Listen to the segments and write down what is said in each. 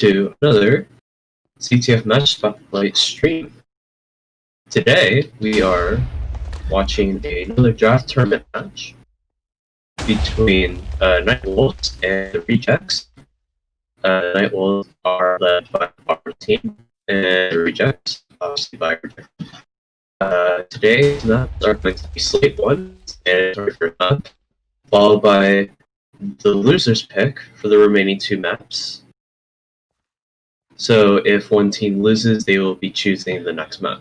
to another CTF Match Spotlight stream. Today, we are watching another draft tournament match between Night Wolves and the Rejeqts. Night Wolves are led by our team, and the Rejeqts, obviously by Rejeqts. Today's maps are going to be Slate 1 and Tourney map, followed by the loser's pick for the remaining two maps. So if one team loses, they will be choosing the next map.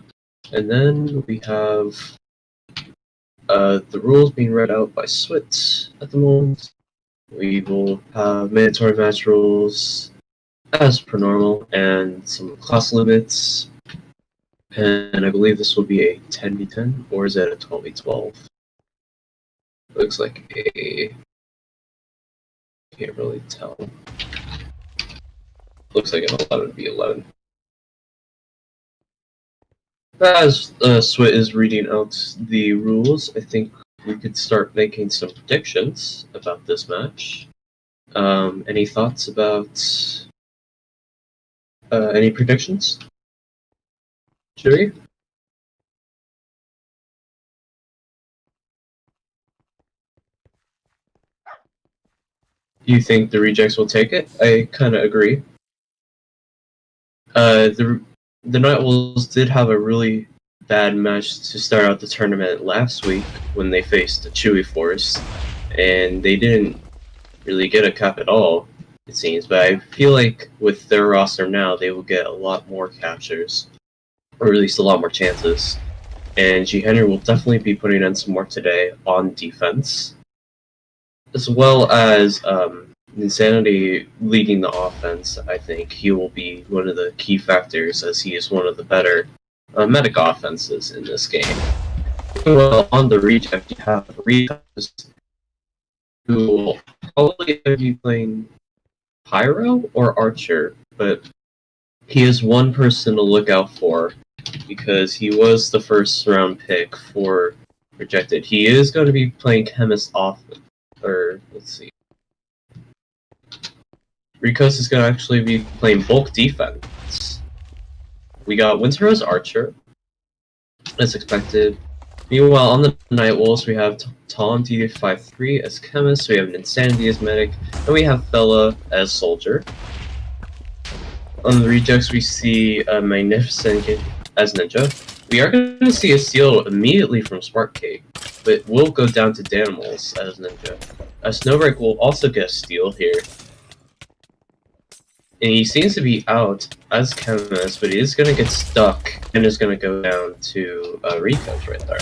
And then we have the rules being read out by Switz at the moment. We will have mandatory match rules as per normal and some class limits. And I believe this will be a 10v10, or is it a 12v12? Looks like a... can't really tell. Looks like an 11v11. As Swit is reading out the rules, I think we could start making some predictions about this match. Any thoughts about any predictions? Shuri? Do you think the Rejeqts will take it? I kind of agree. The Night Wolves did have a really bad match to start out the tournament last week when they faced the Chewy Force, and they didn't really get a cap at all, it seems. But I feel like with their roster now, they will get a lot more captures, or at least a lot more chances. And G. Henry will definitely be putting in some work today on defense, as well as Insanity leading the offense. I think he will be one of the key factors, as he is one of the better medic offenses in this game. Well, on the Rejeqts, you have Rejeqts, who will probably be playing Pyro or Archer, but he is one person to look out for because he was the first round pick for Rejected. He is going to be playing Chemist off, or let's see. Rejeqts is going to actually be playing bulk defense. We got Winter as Archer, as expected. Meanwhile, on the Night Wolves, we have Tom DD53 as Chemist, we have an Insanity as Medic, and we have Fella as Soldier. On the Rejeqts, we see Magnificent as Ninja. We are going to see a steal immediately from Sparkcake, but will go down to Danimals as Ninja. Snowbreak will also get a steal here. And he seems to be out as Chemist, but he is going to get stuck and is going to go down to Rejeqts right there.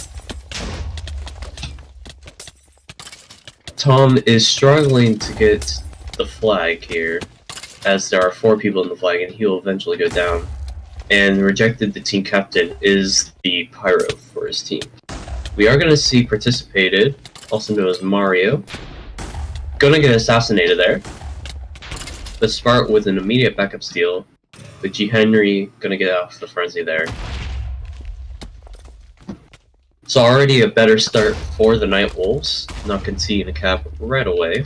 Tom is struggling to get the flag here, as there are 4 people in the flag, and he will eventually go down. And Rejected, the team captain, is the Pyro for his team. We are going to see Participated, also known as Mario, going to get assassinated there. Let's start with an immediate backup steal, with G. Henry going to get off the frenzy there. It's already a better start for the Night Wolves, not conceding a cap right away.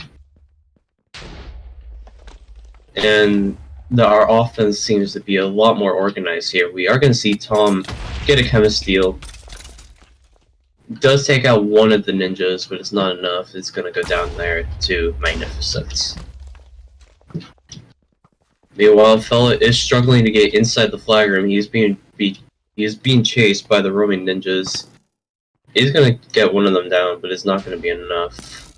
And our offense seems to be a lot more organized here. We are going to see Tom get a Chemist steal. Does take out one of the ninjas, but it's not enough. It's going to go down there to Magnificent. Meanwhile, Fella is struggling to get inside the flag room. He is being chased by the roaming ninjas. He's gonna get one of them down, but it's not gonna be enough.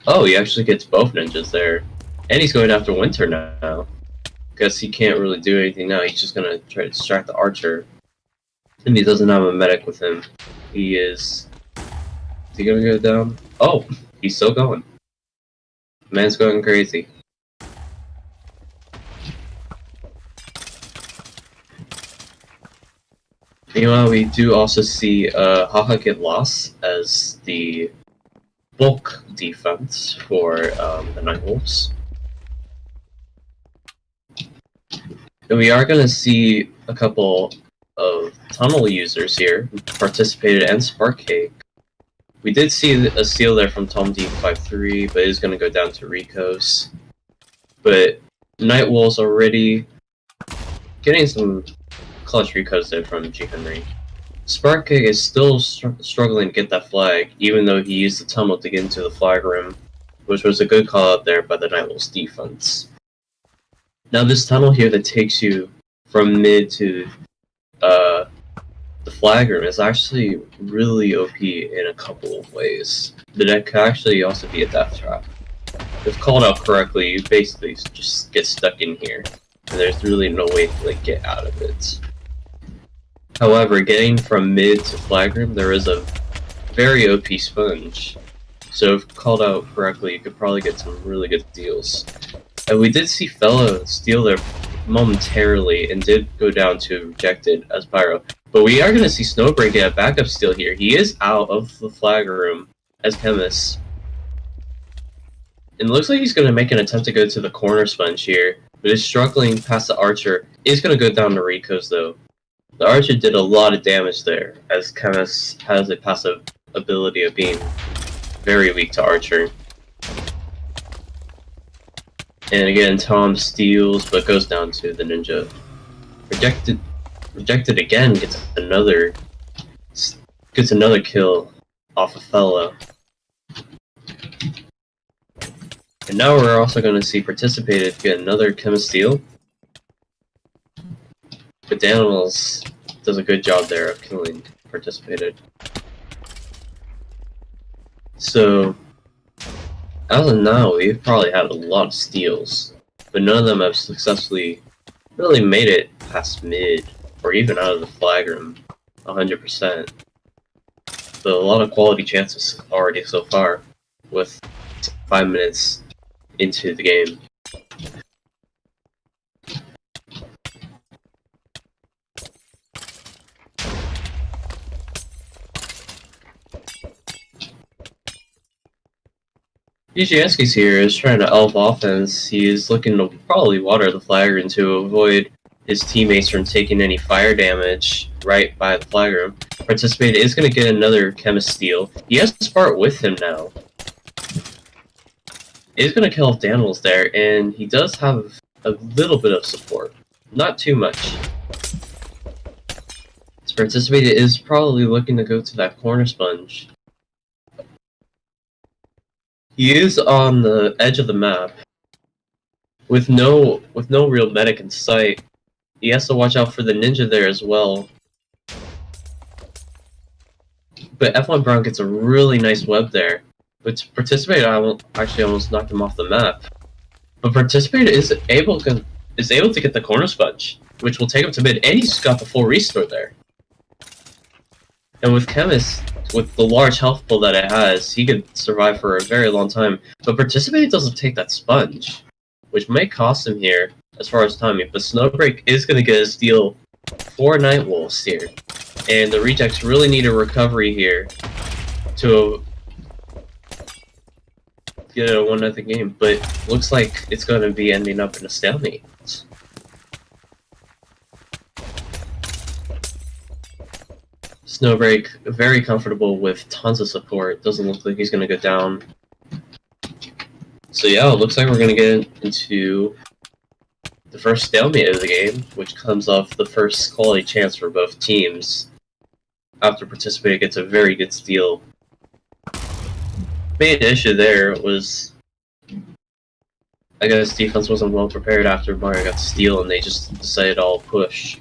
Oh, he actually gets both ninjas there. And he's going after Winter now. Guess he can't really do anything now. He's just gonna try to distract the Archer. And he doesn't have a medic with him. Is he gonna go down? Oh, he's still going. Man's going crazy. Meanwhile, we do also see Haha get lost as the bulk defense for the Night Wolves. And we are going to see a couple of tunnel users here, Participated and Sparkcake. We did see a steal there from Tom D53, but it is going to go down to Rejeqts. but Nightwolf's already getting some clutch recos there from G. Henry. Sparkkick is still struggling to get that flag, even though he used the tunnel to get into the flag room, which was a good call out there by the Nightwolf's defense. Now this tunnel here that takes you from mid to the flag room is actually really OP in a couple of ways. The deck could actually also be a death trap. If called out correctly, you basically just get stuck in here, and there's really no way to like get out of it. However, getting from mid to flag room, there is a very OP sponge. So if called out correctly, you could probably get some really good deals. And we did see Fella steal there momentarily and did go down to Rejeqts as Pyro. But we are going to see Snowbreak get a backup steal here. He is out of the flag room as Chemist. And it looks like he's going to make an attempt to go to the corner sponge here, but is struggling past the Archer. Is going to go down to Rico's though. The Archer did a lot of damage there, as Chemist has a passive ability of being very weak to Archer. And again, Tom steals, but goes down to the Ninja. Rejeqts again gets another kill off of Fella. And now we're also going to see Participated get another Chemist steal. But Daniels does a good job there of killing Participated. So, as of now, we've probably had a lot of steals, but none of them have successfully really made it past mid, or even out of the flag room 100%. So a lot of quality chances already so far, with 5 minutes into the game. Rejeqts here is trying to elf offense. He is looking to probably water the flagger to avoid his teammates from taking any fire damage right by the flag room. Participated is going to get another Chemist steal. He has Spark with him now. He's going to kill Daniels there, and he does have a little bit of support. Not too much. Participated is probably looking to go to that corner sponge. He is on the edge of the map, with no real medic in sight. He has to watch out for the Ninja there as well. But F1 Brown gets a really nice web there. But Participated actually almost knocked him off the map. But Participated is able to get the corner sponge, which will take him to mid, and he's got the full restore there. And with Chemist, with the large health pool that it has, he could survive for a very long time. But Participated doesn't take that sponge, which might cost him here as far as timing. But Snowbreak is going to get a steal for Nightwolves here. And the Rejeqts really need a recovery here to get a 1-0 game. But looks like it's going to be ending up in a stalemate. Snowbreak, very comfortable with tons of support. Doesn't look like he's going to go down. So yeah, it looks like we're going to get into the first stalemate of the game, which comes off the first quality chance for both teams. After Participated gets a very good steal. Main issue there was, I guess defense wasn't well prepared after Mario got the steal, and they just decided all push.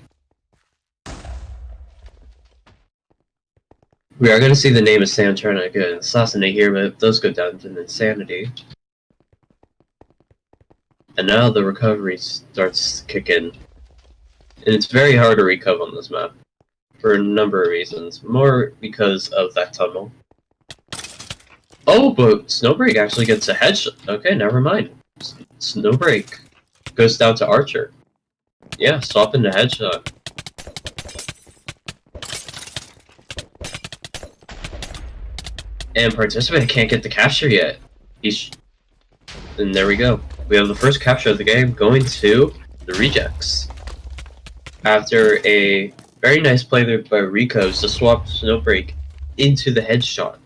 We are going to see the name of Sam trying to get an assassinate here, but it does go down to an insanity. And now the recovery starts to kick in. And it's very hard to recover on this map, for a number of reasons. More because of that tunnel. Oh, but Snowbreak actually gets a headshot. Okay, never mind. Snowbreak goes down to Archer. Yeah, swap into headshot. And Participated can't get the capture yet. And there we go. We have the first capture of the game going to the Rejeqts. After a very nice play there by Rico to swap Snowbreak into the headshot.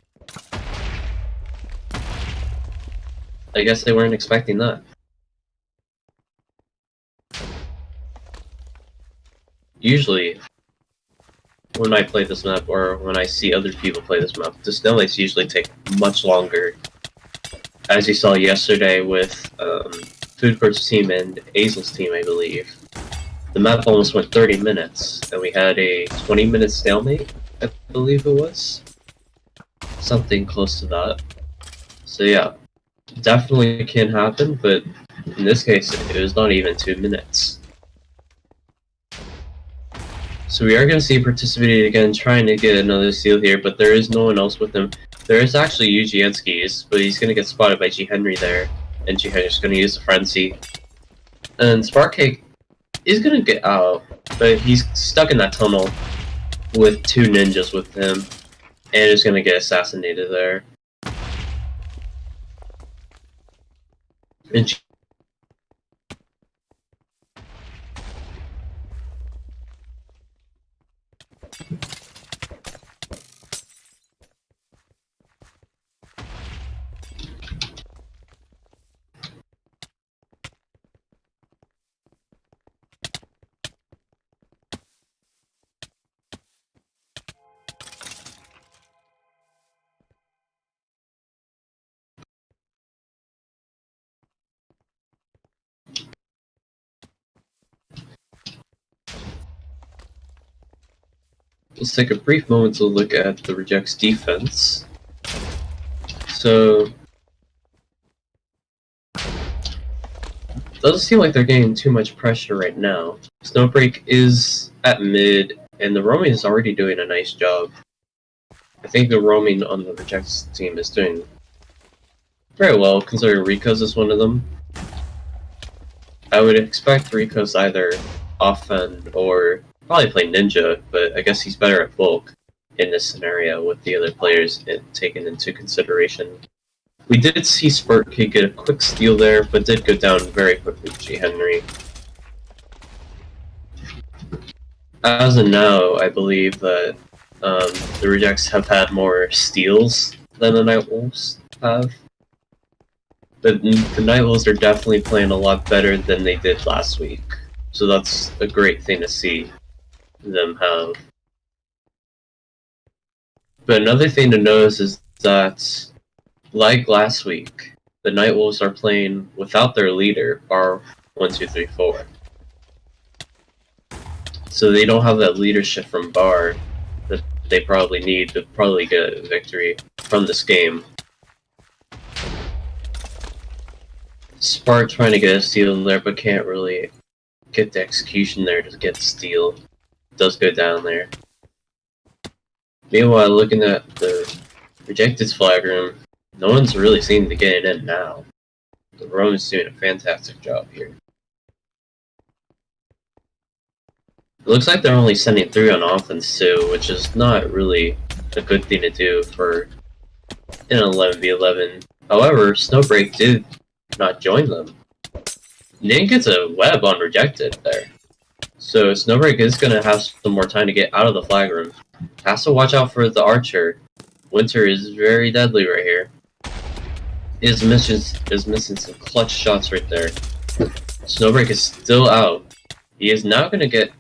I guess they weren't expecting that. usually when I play this map or when I see other people play this map, the snowflakes usually take much longer. As you saw yesterday with Foodcourt's team and Azel's team, I believe. The map almost went 30 minutes, and we had a 20-minute stalemate, I believe it was. Something close to that. So yeah, definitely can happen, but in this case, it was not even 2 minutes. So we are going to see participating again, trying to get another steal here, but there is no one else with him. There is actually Rejeqts, but he's going to get spotted by G. Henry there, and G. Henry's going to use the frenzy. And Sparkcake is going to get out, but he's stuck in that tunnel with 2 ninjas with him, and is going to get assassinated there. And let's take a brief moment to look at the Rejeqts defense. So, doesn't seem like they're getting too much pressure right now. Snowbreak is at mid, and the roaming is already doing a nice job. I think the roaming on the Rejeqts team is doing very well, considering Rico's is one of them. I would expect Rico's either offend or probably play Ninja, but I guess he's better at bulk in this scenario with the other players taken into consideration. We did see Sparkcake get a quick steal there, but did go down very quickly to G. Henry. As of now, I believe that the Rejeqts have had more steals than the Nightwolves have. But the Nightwolves are definitely playing a lot better than they did last week. So that's a great thing to see them have. But another thing to notice is that, like last week, the Nightwolves are playing without their leader, bar 1, 2, 3, 4. So they don't have that leadership from bar that they probably need to probably get a victory from this game. Spark trying to get a steal there, but can't really get the execution there to get the steal. Does go down there. Meanwhile, looking at the Rejeqts flag room, no one's really seeming to get it in now. The Roman's doing a fantastic job here. It looks like they're only sending 3 on offense too, which is not really a good thing to do for an 11v11. However, Snowbreak did not join them. Ning gets a web on Rejected there. So Snowbreak is going to have some more time to get out of the flag room. Has to watch out for the archer. Winter is very deadly right here. Is missing some clutch shots right there. Snowbreak is still out. He is now going to get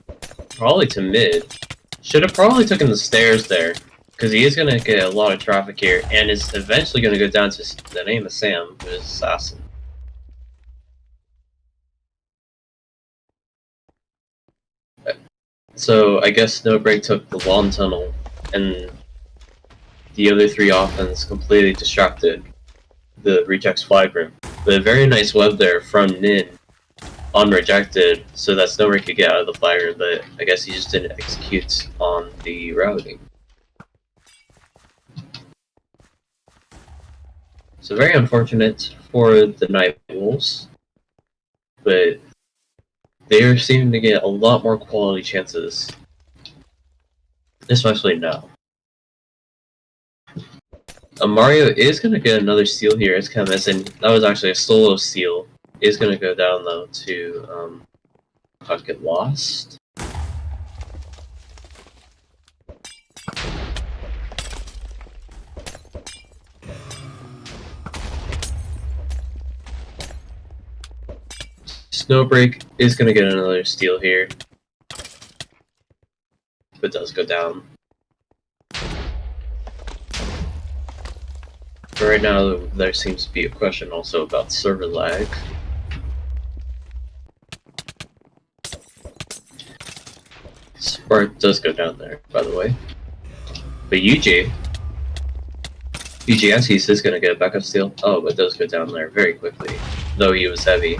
probably to mid. Should have probably taken the stairs there, because he is going to get a lot of traffic here, and is eventually going to go down to the name of Sam, who is Assassin. So I guess Snowbreak took the long tunnel, and the other 3 offense completely distracted the Rejeqts flag room. But a very nice web there from Nin on Rejected, so that Snowbreak could get out of the flag room, but I guess he just didn't execute on the routing. So very unfortunate for the Nightwolves, but they are seeming to get a lot more quality chances, especially now. Mario is going to get another steal here. It's kind of missing. That was actually a solo steal. Is going to go down though to not get lost. Snowbreak is going to get another steal here. but does go down. But right now, there seems to be a question also about server lag. Spark does go down there, by the way. But UGSKs is going to get a backup steal. Oh, but does go down there very quickly, though he was heavy.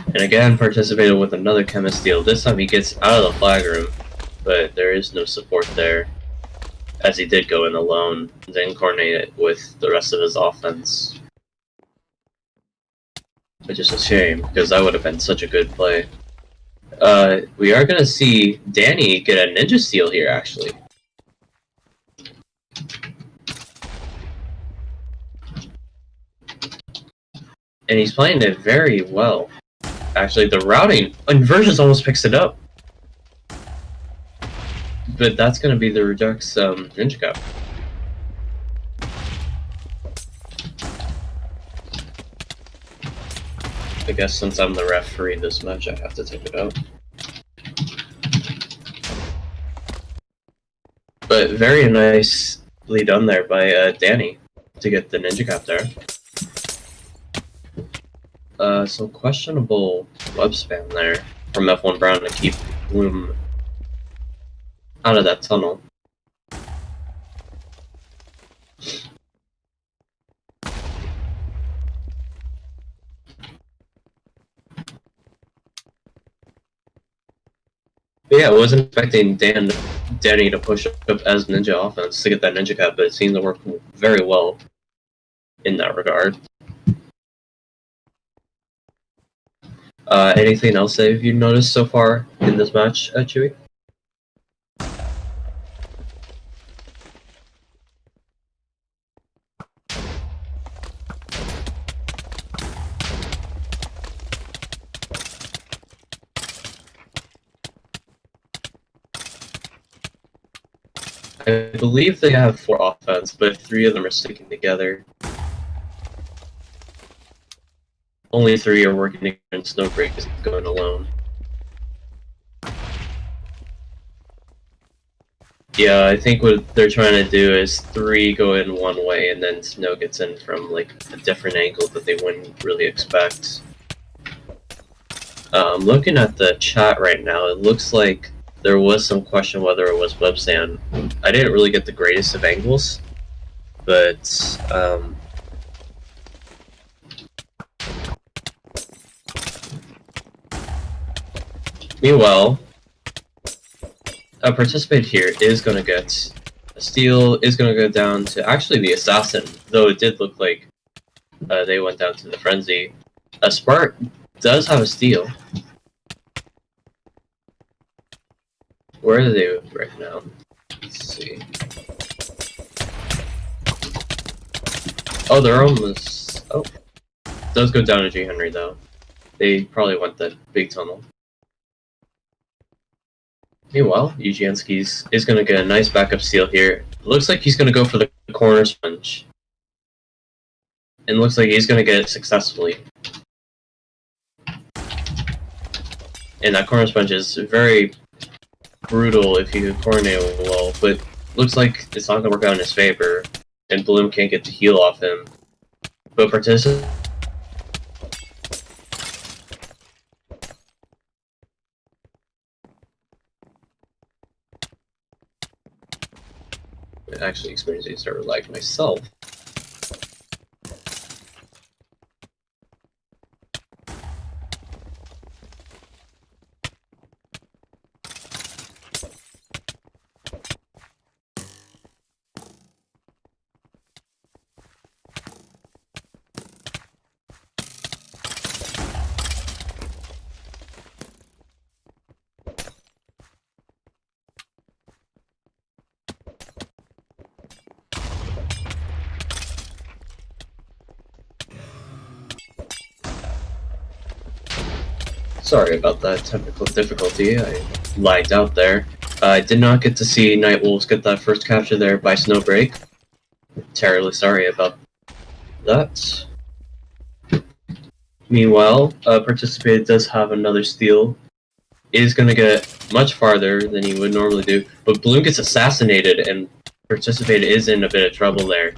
And again, participated with another chemist steal. This time he gets out of the flag room, but there is no support there, as he did go in alone, then coordinate it with the rest of his offense. Which is a shame, because that would have been such a good play. We are going to see Danny get a ninja steal here, actually. And he's playing it very well. Actually, the routing, Inversions almost picks it up. But that's going to be the Rejeqts ninja cap. I guess since I'm the referee this match, I have to take it out. But very nicely done there by Danny to get the ninja cap there. Some questionable web spam there from F1 Brown to keep Bloom out of that tunnel. But yeah, I wasn't expecting Danny to push up as ninja offense to get that ninja cap, but it seemed to work very well in that regard. Anything else that you've noticed so far in this match, Chewy? I believe they have 4 offense, but 3 of them are sticking together. Only 3 are working together, and Snowbreak is going alone. Yeah, I think what they're trying to do is 3 go in one way, and then Snow gets in from like a different angle that they wouldn't really expect. Looking at the chat right now, it looks like there was some question whether it was webstand. I didn't really get the greatest of angles, but meanwhile, a participant here is going to get a steal, is going to go down to actually the assassin, though it did look like they went down to the frenzy. A Spark does have a steal. Where are they right now? Let's see. Oh, they're almost... Oh. Does go down to G. Henry, though. They probably went that big tunnel. Meanwhile, Rejeqts is going to get a nice backup steal here. Looks like he's going to go for the corner sponge. And looks like he's going to get it successfully. And that corner sponge is very brutal if you coordinate well, but looks like it's not going to work out in his favor, and Bloom can't get the heal off him. But participant actually experiencing server lag myself. Sorry about that technical difficulty, I lagged out there. I did not get to see Nightwolves get that first capture there by Snowbreak. Terribly sorry about that. Meanwhile, Participated does have another steal. Is going to get much farther than he would normally do, but Bloom gets assassinated, and Participated is in a bit of trouble there.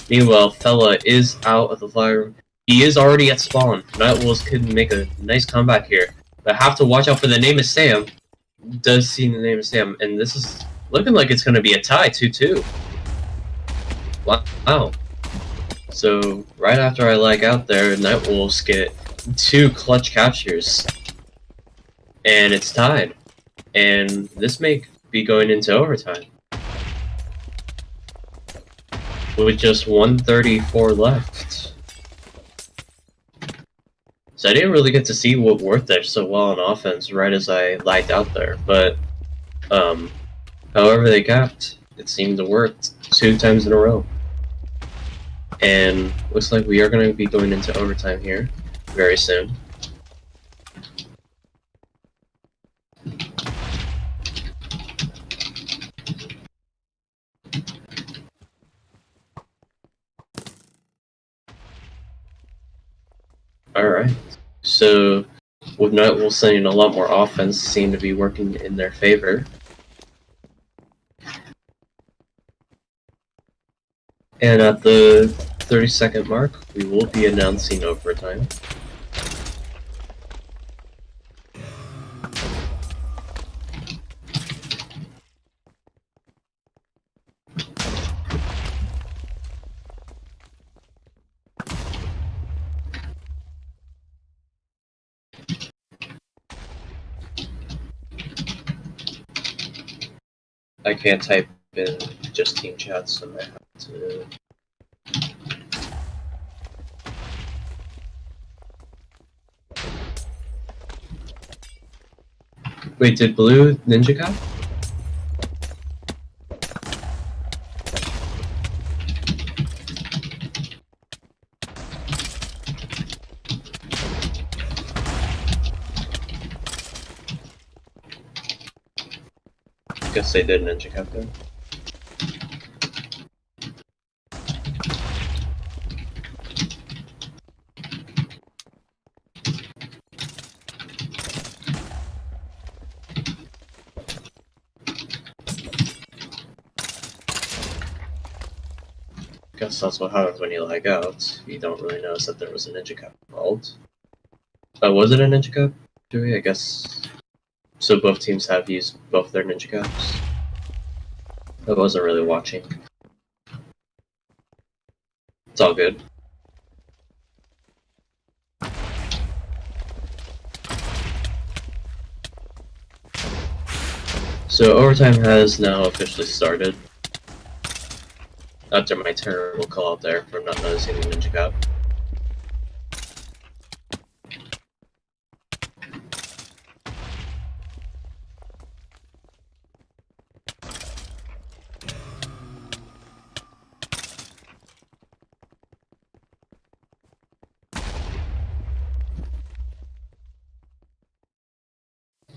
Meanwhile, Fella is out of the fire room. He is already at spawn. Nightwolves could make a nice comeback here, but have to watch out for the name of Sam. Does see the name of Sam, and this is looking like it's going to be a tie, 2-2. Wow. So, right after I lag out there, Nightwolves get 2 clutch captures. And it's tied. And this may be going into overtime. With just 134 left. So I didn't really get to see what worked there so well on offense right as I lagged out there. But, however they capped, it seemed to work 2 times in a row. And looks like we are going to be going into overtime here very soon. Alright, so with Nightwolves sending a lot more offense, seem to be working in their favor. And at the 30-second mark, we will be announcing overtime. I can't type in just team chat, so I have to... Wait, did Blue Ninja Cop? Guess they did Ninja Cup then. Guess that's what happens when you lag out. You don't really notice that there was a Ninja Cup involved. Was it a Ninja Cup, Joey? I guess. So both teams have used both their Ninja Cups. I wasn't really watching. It's all good. So overtime has now officially started. After my turn, we'll call out there for not noticing the Ninja Cup.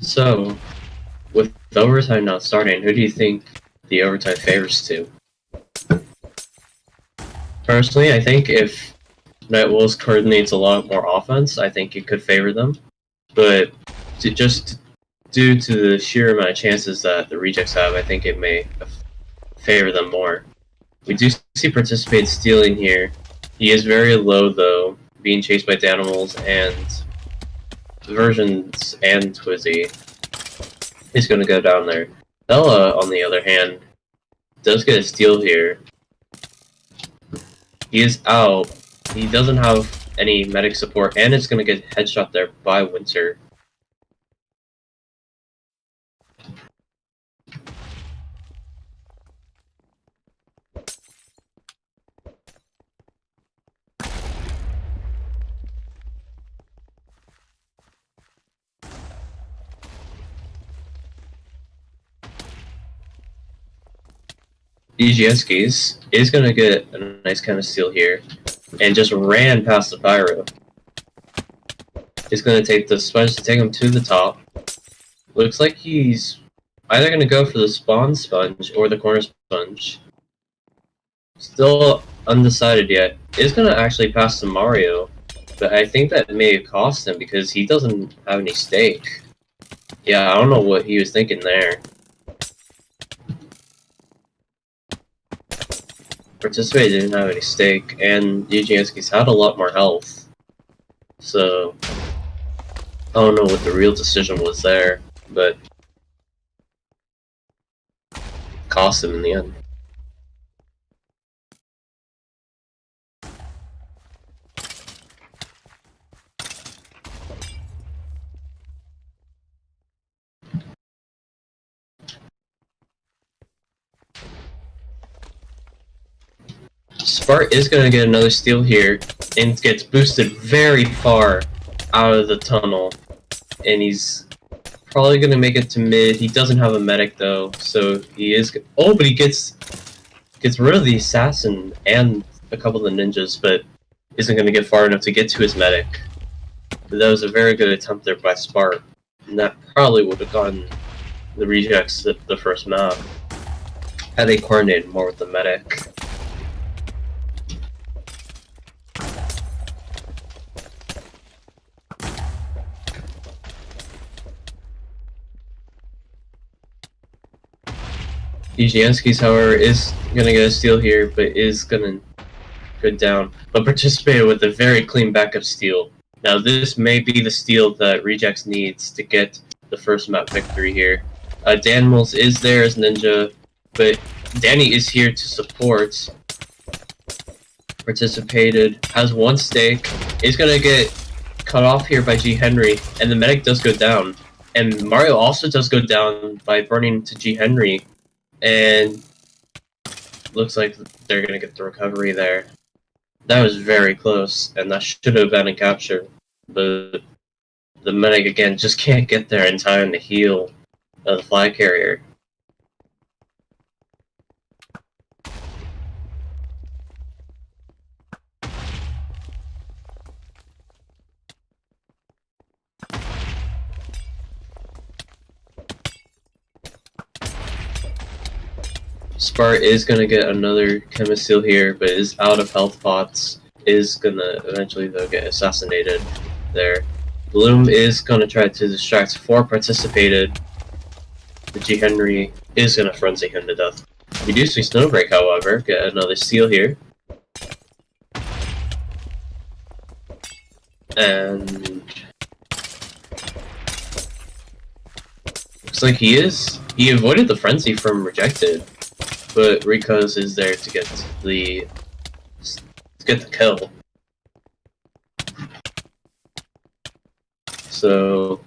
So, with overtime not starting, who do you think the overtime favors to? Personally, I think if Nightwolves coordinates a lot more offense, I think it could favor them. But just due to the sheer amount of chances that the Rejeqts have, I think it may favor them more. We do see Participate stealing here. He is very low though, being chased by Danimals and Versions and Twizzy. He's going to go down there. Bella, on the other hand, does get a steal here. He is out. He doesn't have any medic support, and it's going to get headshot there by Winter. Rejeqts is going to get a nice kind of steal here, and just ran past the pyro. He's going to take the sponge to take him to the top. Looks like he's either going to go for the spawn sponge or the corner sponge. Still undecided yet. Is going to actually pass to Mario. But I think that may have cost him because he doesn't have any stake. Yeah, I don't know what he was thinking there. Participate didn't have any stake, and Rejeqts had a lot more health. So, I don't know what the real decision was there, but cost him in the end. Spart is going to get another steal here, and gets boosted very far out of the tunnel, and he's probably going to make it to mid. He doesn't have a medic though, so he is... Oh, but he gets rid of the assassin and a couple of the ninjas, but isn't going to get far enough to get to his medic. But that was a very good attempt there by Spart, and that probably would have gotten the Rejeqts the first map, had they coordinated more with the medic. Rejeqts, however, is gonna get a steal here, but is gonna go down. But participated with a very clean backup steal. Now this may be the steal that Rejeqts needs to get the first map victory here. Danimals is there as ninja, but Danny is here to support. Participated, has one stake, is gonna get cut off here by G. Henry, and the medic does go down. And Mario also does go down by burning to G. Henry. And looks like they're gonna get the recovery there. That was very close, and that should have been a capture. But the medic again just can't get there in time to heal the flag carrier. Spart is gonna get another chemist seal here, but is out of health pots. Is gonna eventually though get assassinated there. Bloom is gonna try to distract 4 participated. The G. Henry is gonna frenzy him to death. We do see Snowbreak, however, get another seal here. And looks like he avoided the frenzy from Rejected. But Rico's is there to get the kill. So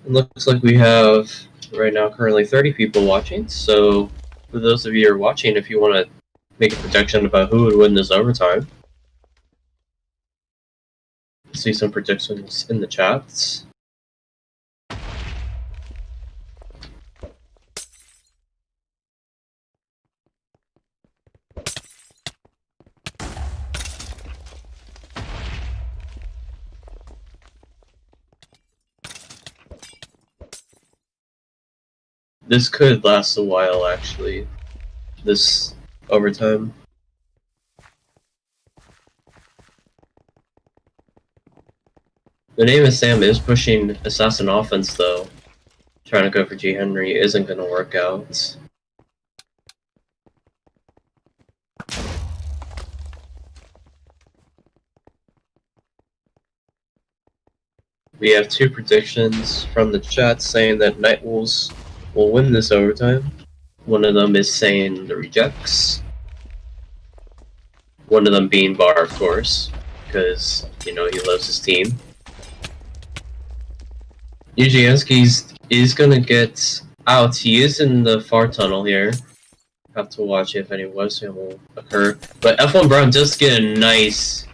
it looks like we have right now currently 30 people watching, so for those of you who are watching, if you want to make a projection about who would win this overtime, see some predictions in the chats. This could last a while, actually, this overtime. The name of Sam is pushing assassin offense, though. Trying to go for G. Henry isn't going to work out. We have 2 predictions from the chat saying that Nightwolves will win this overtime. One of them is saying the Rejeqts. One of them being Bar, of course, because, you know, he loves his team. Rejeqts is gonna get out. He is in the far tunnel here. Have to watch if any website will occur. But F1 Brown does get a nice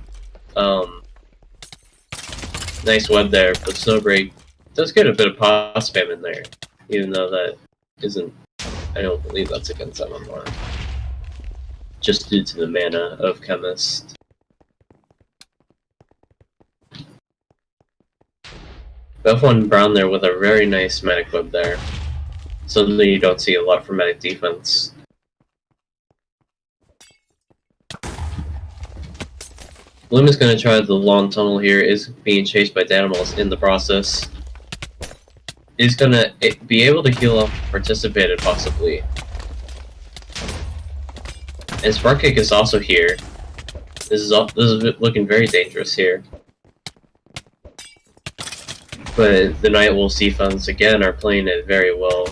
web there, but Snowbreak does get a bit of pot spam in there. Even though that isn't, I don't believe that's against MMR. Just due to the mana of Chemist. F1 Brown there with a very nice medic web there. Something you don't see a lot from medic defense. Bloom is going to try the long tunnel here, is being chased by Danimals in the process. Is going to be able to heal up Participated, possibly. And Spark Kick is also here. This is looking very dangerous here. But the Nightwolf Seafunds, again, are playing it very well.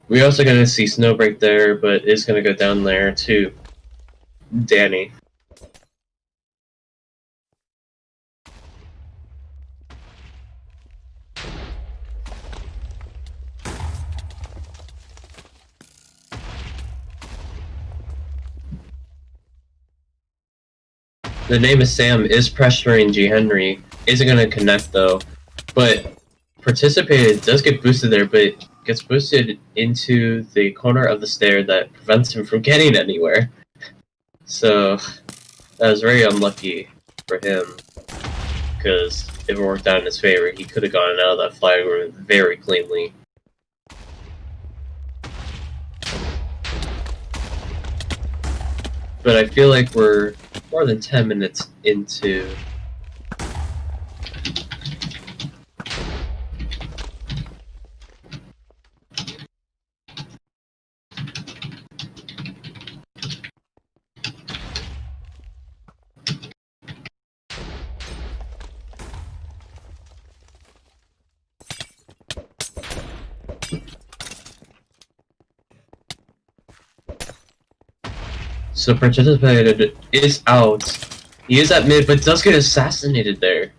We're also going to see Snowbreak there, but it's going to go down there to Danny. The name is Sam is pressuring G. Henry. Isn't going to connect though. But Participated does get boosted there, but gets boosted into the corner of the stair that prevents him from getting anywhere. So that was very unlucky for him, because if it worked out in his favor, he could have gotten out of that flag room very cleanly. But I feel like we're more than 10 minutes into So Participated is out. He is at mid, but does get assassinated there.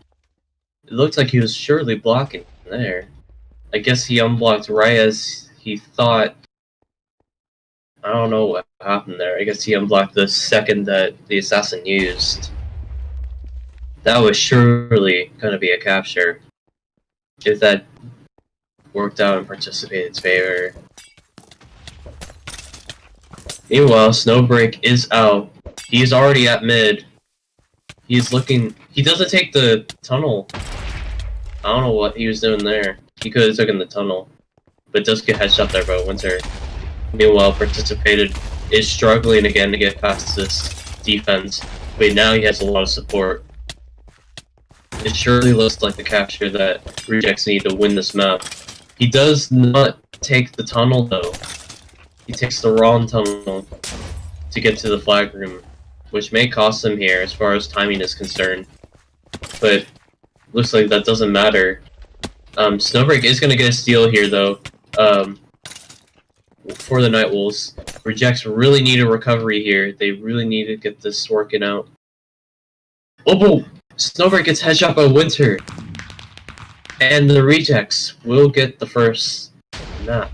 It looks like he was surely blocking there. I guess he unblocked right as he thought. I don't know what happened there. I guess he unblocked the second that the assassin used. That was surely going to be a capture. If that worked out in Participated's favor. Meanwhile, Snowbreak is out. He's already at mid. He's looking. He doesn't take the tunnel. I don't know what he was doing there. He could have taken the tunnel, but does get headshot there by Winter. Meanwhile, Participated is struggling again to get past this defense, but now he has a lot of support. It surely looks like the capture that Rejeqts need to win this map. He does not take the tunnel though. He takes the wrong tunnel to get to the flag room, which may cost him here as far as timing is concerned. But looks like that doesn't matter. Snowbreak is going to get a steal here though. For the Nightwolves. Rejeqts really need a recovery here. They really need to get this working out. Oh, Snowbreak gets headshot by Winter. And the Rejeqts will get the first map.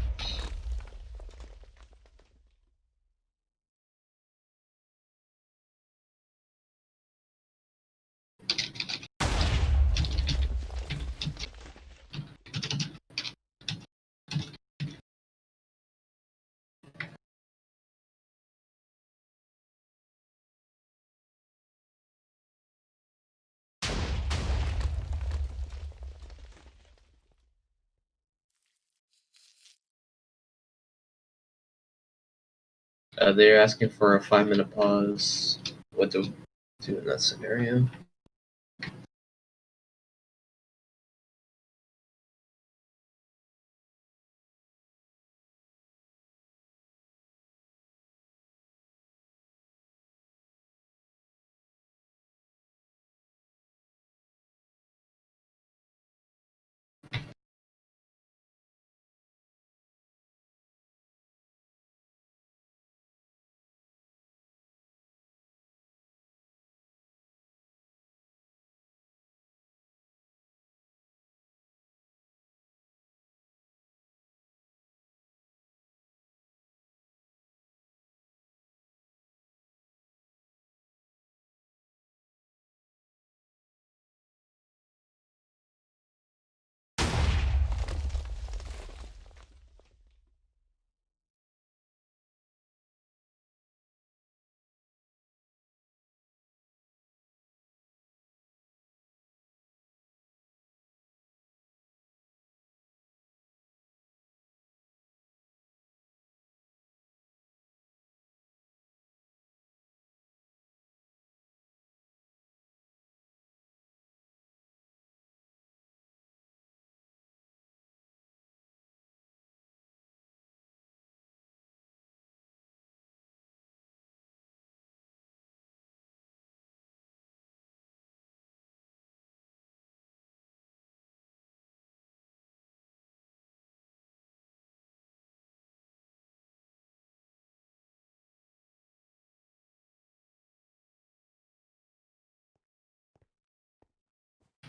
They're asking for a 5-minute pause. What to do in that scenario?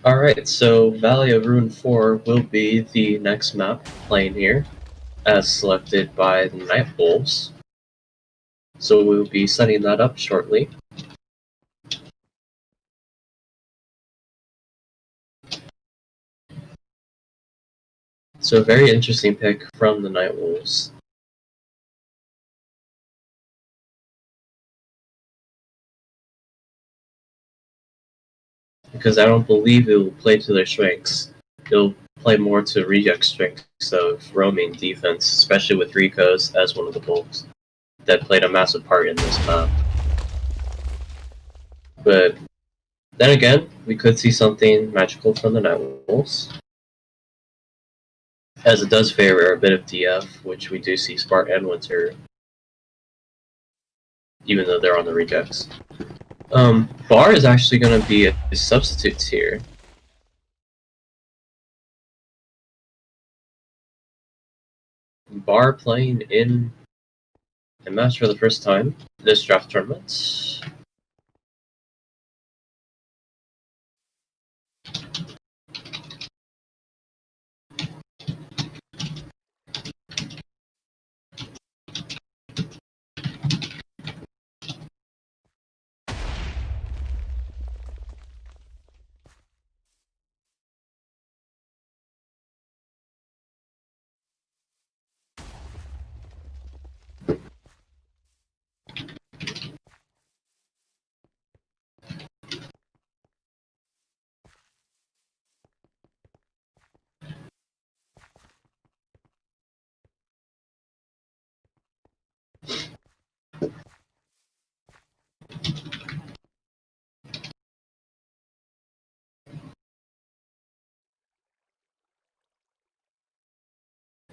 Alright, so Valley of Ruin 4 will be the next map playing here, as selected by the Night Wolves. So we'll be setting that up shortly. So a very interesting pick from the Night Wolves. Because I don't believe it will play to their strengths. It'll play more to Rejeqts' strengths of roaming defense, especially with Rico's as one of the bulks that played a massive part in this map. But then again, we could see something magical from the Night Wolves, as it does favor a bit of DF, which we do see Spark and Winter, even though they're on the Rejeqts. Bar is actually going to be a substitute here. Bar playing in a match for the first time this draft tournament.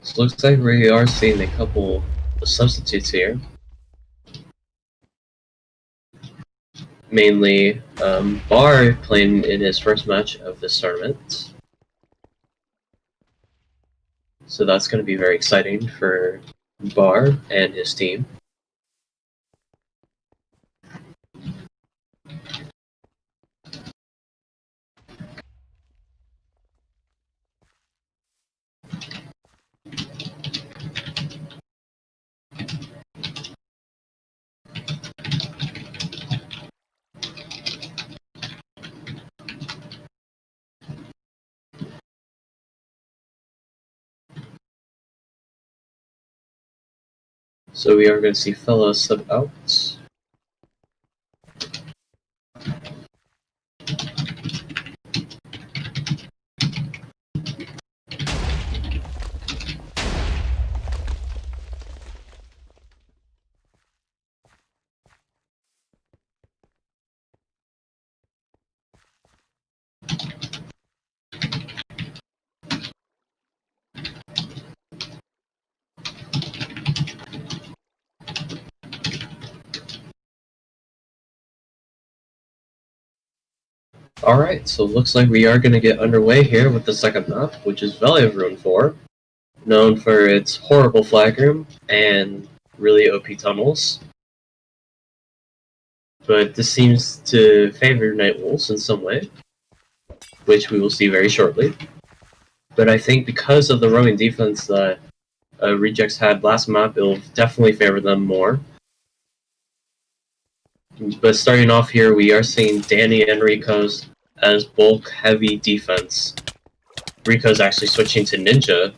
So looks like we are seeing a couple of substitutes here. Mainly Bar playing in his first match of this tournament. So that's going to be very exciting for Bar and his team. So we are going to see Fellow sub out. Alright, so looks like we are going to get underway here with the second map, which is Valley of Ruin 4, known for its horrible flag room and really OP tunnels. But this seems to favor Night Wolves in some way, which we will see very shortly. But I think because of the roaming defense that Rejeqts had last map, it will definitely favor them more. But starting off here, we are seeing Danny and Rico's as bulk heavy defense. Rico's actually switching to Ninja.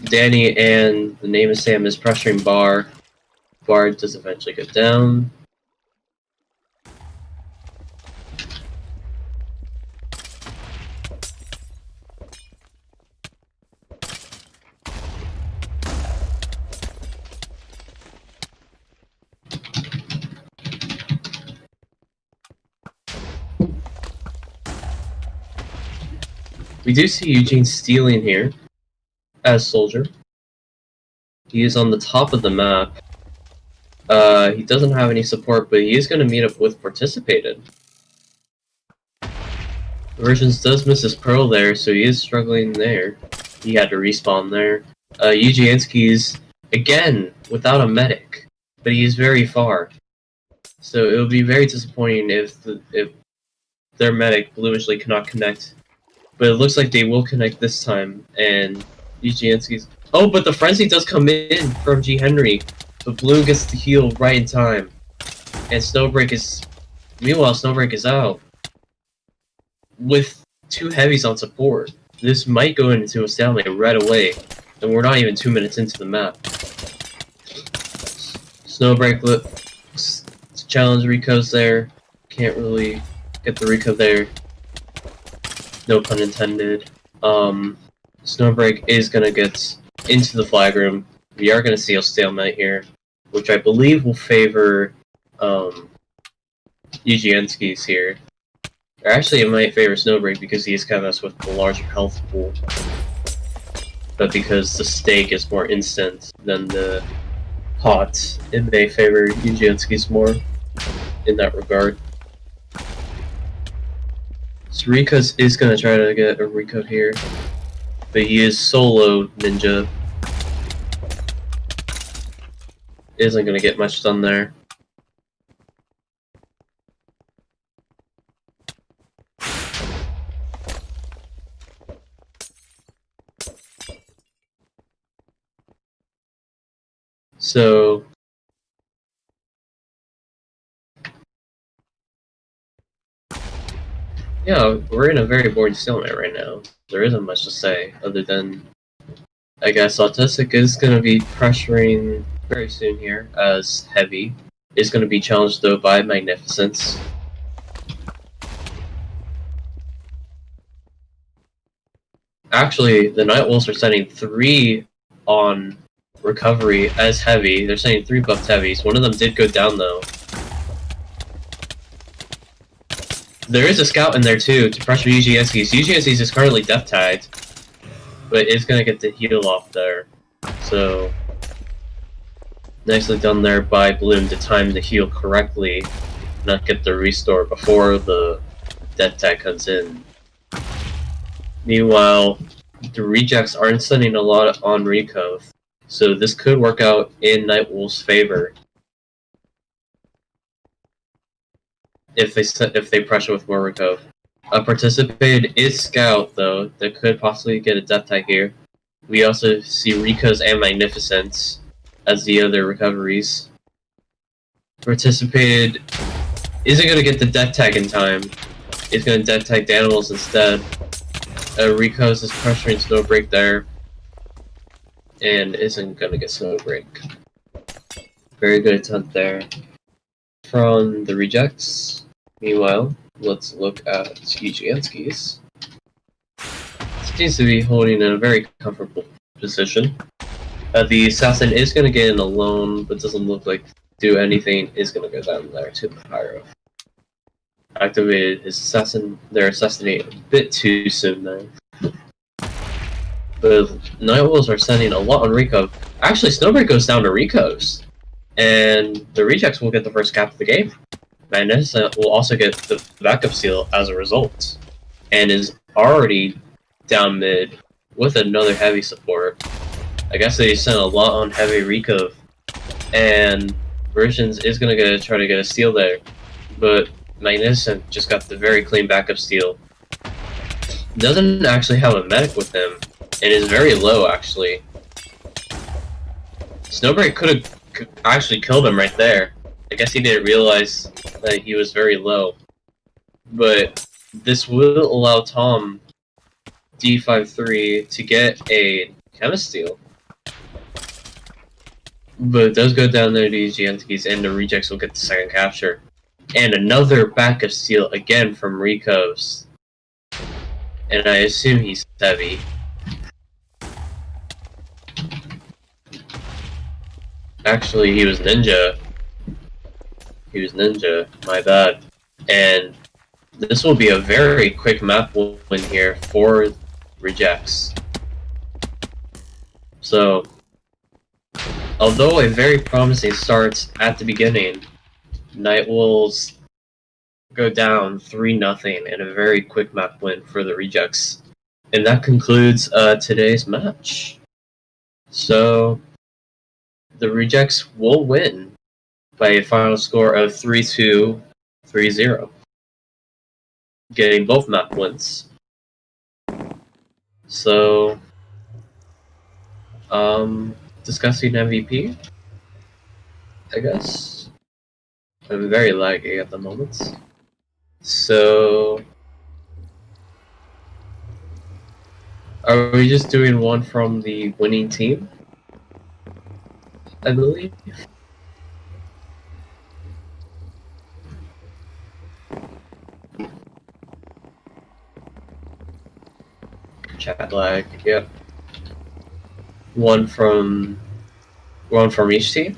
Danny and the name of Sam is pressuring Bar. Bar does eventually get down. We do see Eugene stealing here as Soldier. He is on the top of the map. He doesn't have any support, but he is going to meet up with Participated. Versions does miss his Pearl there, so he is struggling there. He had to respawn there. Eugene again, without a medic, but he is very far. So it would be very disappointing if their medic, Bluishly, cannot connect. But it looks like they will connect this time, and Rejeqts. Oh, but the frenzy does come in from G Henry, but Blue gets the heal right in time, and Snowbreak is. Meanwhile, Snowbreak is out with 2 heavies on support. This might go into a stalemate right away, and we're not even 2 minutes into the map. Snowbreak looks to challenge Rico's there. Can't really get the Rico there. No pun intended. Snowbreak is gonna get into the flag room. We are gonna see a stalemate here, which I believe will favor Rejeqts here. Or actually, it might favor Snowbreak because he is kind of with the larger health pool. But because the stake is more instant than the pot, it may favor Rejeqts more in that regard. So Rico's is going to try to get a Rico here, but he is solo ninja. Isn't going to get much done there. So yeah, we're in a very boring stalemate right now. There isn't much to say other than I guess Autistic is going to be pressuring very soon here, as Heavy is going to be challenged though by Magnificence. Actually, the Nightwolves are sending 3 on recovery as Heavy. They're sending 3 buffed Heavies. One of them did go down though. There is a scout in there too to pressure Rejeqts. Rejeqts is currently death tagged, but is gonna get the heal off there. So nicely done there by Bloom to time the heal correctly, not get the restore before the death tag comes in. Meanwhile, the Rejeqts aren't sending a lot on Rico, so this could work out in Nightwolf's favor. If they pressure with more Rico. Participated is Scout though, that could possibly get a death tag here. We also see Rico's and Magnificence as the other recoveries. Participated isn't gonna get the death tag in time. It's gonna death tag the animals instead. Rico's is pressuring Snowbreak there, and isn't gonna get Snowbreak. Very good attempt there from the Rejeqts. Meanwhile, let's look at Rejeqts. Seems to be holding in a very comfortable position. The assassin is going to get in alone, but doesn't look like do anything. Is going to go down there to the pyro. Activated his assassin. They're assassinating a bit too soon there. The Nightwolves are sending a lot on Rico. Actually, Snowbreak goes down to Rico's, and the Rejeqts will get the first cap of the game. Magnificent will also get the backup seal as a result, and is already down mid with another heavy support. I guess they sent a lot on heavy Rico, and Versions is gonna try to get a steal there, but Magnificent just got the very clean backup steal. Doesn't actually have a medic with him, and is very low actually. Snowbreak could have actually killed him right there. I guess he didn't realize that he was very low. But this will allow Tom D53 to get a chemist steal. But it does go down there to Rejeqts, and the Rejeqts will get the second capture. And another backup steal again from Rico's. And I assume he's heavy. Actually, he was ninja. He was ninja, my bad. And this will be a very quick map win here for Rejeqts. So, although a very promising start at the beginning, Nightwolves go down 3-0 in a very quick map win for the Rejeqts. And that concludes today's match. So, the Rejeqts will win by a final score of 3-2, 3-0. getting both map wins. So, discussing MVP, I guess. I'm very laggy at the moment. So, are we just doing one from the winning team? I believe. Chat lag, yep. One from each team?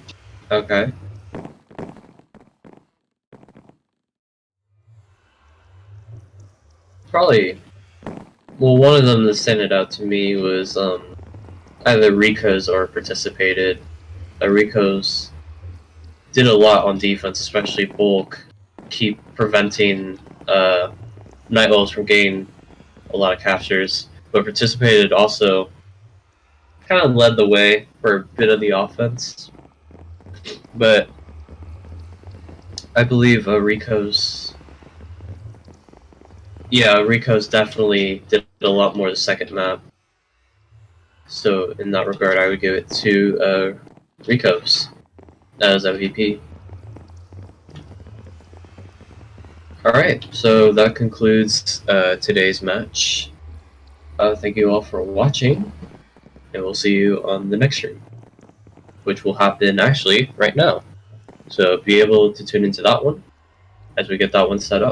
Okay. Probably, well, one of them that sent it out to me was either Rico's or participated. Rico's did a lot on defense, especially bulk, keep preventing Night Owls from getting a lot of captures, but participated also kind of led the way for a bit of the offense. But I believe Rico's definitely did a lot more the second map. So in that regard, I would give it to Rico's as MVP. Alright, so that concludes today's match. Thank you all for watching, and we'll see you on the next stream, which will happen actually right now. So be able to tune into that one as we get that one set up.